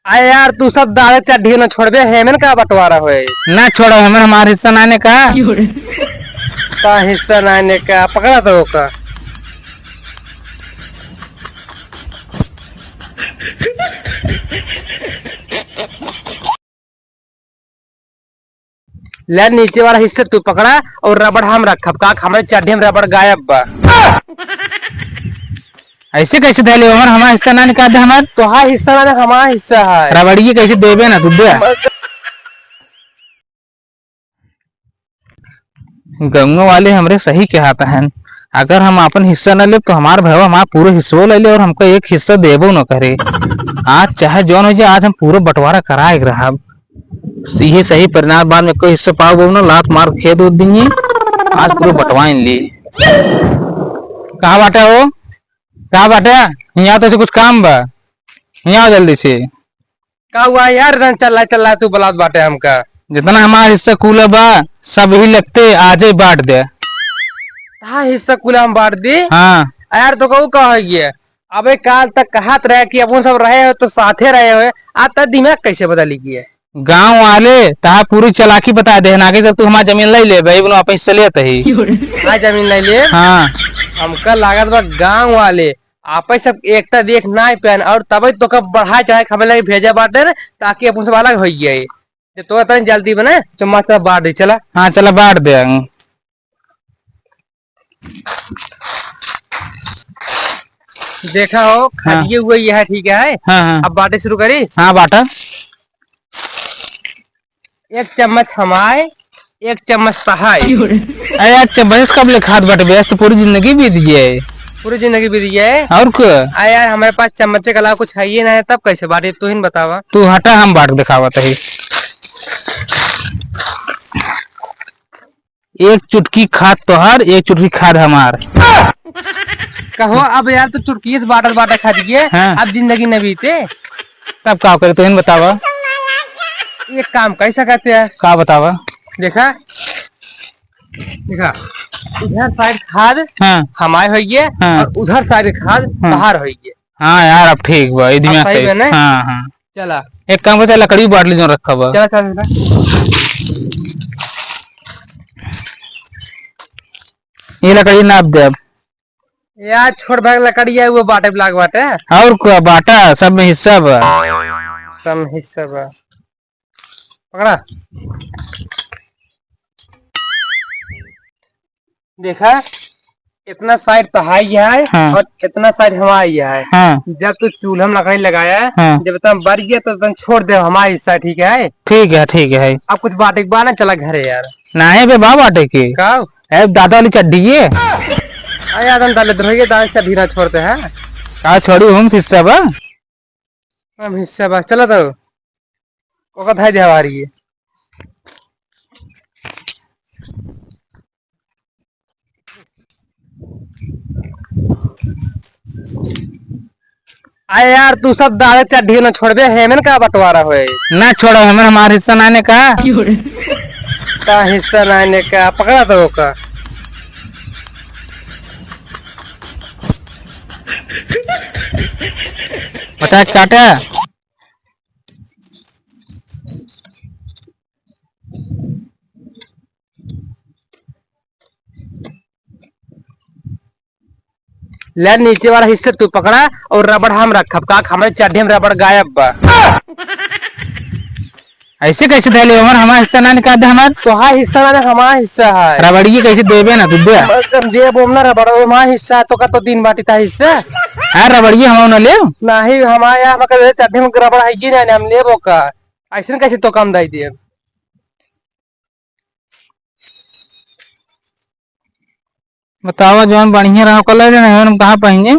अरे यार तू सब दाले चड्ढी न छोड़बे हेमन का बंटवारा होए ना छोड़ो हमें हमारा हिस्सा नाने का का हिस्सा नाने का पकड़ा तो का ले नीचे वाला हिस्सा तू पकड़ा और रबड़ हम रखब का हमारे चड्ढी में रबड़ गायब बा। ऐसे कैसे दे ले हमारा हिस्सा ना निकाल दे हमार तो हाँ हिस्सा ना हमारा हिस्सा है रबड़िए कैसे देबे ना तू दे गंगो वाले हमरे सही कहता है अगर हम अपन हिस्सा न ले तो हमार भैया हमारा पूरा हिस्सा ले ले और हमको एक हिस्सा देबो न करे। आज चाहे जौन हो जाए आज हम पूरा बंटवारा कराए रहा ये सही परिणाम बाद में कोई हिस्सा पाओ ना लात मार खेद उद दिए आज पूरा बंटवाइन ली कहा बाटे हो कहा बाटे यहाँ तो कुछ काम बा यहाँ जल्दी से का हुआ यार चल रहा तू बलात बाटे हमका जितना हमारा हिस्सा कूला बा सब ही लगते आज ही बांट दे। हाँ हिस्सा कुला हम बांट दी। हाँ यार तो कहू कह अबे काल तक कहत रहे कि अपन सब रहे हो तो साथे रहे हुए आज तक दिमाग कैसे बदली की है गांव वाले तहा पूरी चलाकी बता दे आगे जब तू हमारा जमीन ले ले भाई बोलो आप हिस्सा लेते ही जमीन ले ले। हाँ हमका लागत बा गांव वाले आप सब एकता देख ना पहन और तब तो कब बढ़ा चाहे हमें लगे भेजा बांटे ताकि अपन सब अलग हो गए तो इतना जल्दी बने चम्मच बांट दे चला। हाँ चला बांट दे देखा हो खदिए हुए यह ठीक है। हाँ हाँ अब बांटे शुरू करी। हाँ बांटा एक चम्मच हमारे एक चम्मच तहाई अरे यार चम्मच कब ले खाद बट व्यस्त पूरी जिंदगी बीत गई पूरी जिंदगी बीत गई और क्या यार हमारे पास चम्मच के अलावा कुछ है ही नहीं तब कैसे बांटे तू ही बतावा। तू हटा हम बांट दिखावा ही एक चुटकी खाद तोहर एक चुटकी खाद हमार कहो अब यार तू चुटकी से बाटल बाटा खा दिए। हाँ। अब जिंदगी न बीते तब का करे तो इन बतावा एक काम कैसा करते हैं का बतावा देखा देखा इधर साइड खाद हाँ हमारे हो गए। हाँ। और उधर साइड खाद तहार हो गए। हाँ यार अब ठीक बा अब सही है ना? हाँ हाँ चला एक काम करते लकड़ी बांट ली जो रखा बा चला चला ये लकड़ी नाप दे अब यार छोड़ भाग लकड़ी है वो बाटे ब्लाक बाटे और क्या बाटा सब में हिस्सा बा सब हिस्सा बा पकड़ा देखा इतना साइड तहाई है। हाँ। और इतना साइड हमारी है। हाँ जब तू चूल्हा में लकड़ी लगाया है। हाँ। जब तुम बढ़ गया तो तुम छोड़ दे हमारा हिस्सा ठीक है। ठीक है अब कुछ बाटे के बाद ना चला घरे यार नाहे बे बा बाटे के का दादा वाली चड्डी है यार हम डाले धोइए दाल से धीरा छोड़ते हैं का छोड़ी हम हिस्सा बा हम हिस्सा बा चलो तो ओका धाई दे हमारी है। अरे यार तू सब दाले चड्ढी न छोड़बे हेमन का बंटवारा होए ना छोड़ो हमें हमारा हिस्सा नाने का का हिस्सा नाने का पकड़ा तो का बता काटा ले नीचे वाला हिस्सा तू पकड़ा और रबड़ हम रखब का हमारे चड्ढी में रबड़ गायब बा। ऐसे कैसे दे ले हमारा हिस्सा ना निकाल दे हमार तो हाँ हिस्सा ना हमारा हिस्सा है रबड़िए कैसे देबे ना तू दे जे बोमना रबड़ हमारा हिस्सा तो का तो दिन बाटी था हिस्सा यार रबड़िए हम ना ले नहीं हमारे यहाँ चड्ढी में रबड़ है कि नहीं हम लेबो का ऐसे कैसे तो कम दाई दिए बतावा जौन बढ़िया रहो कल कहाँ पहने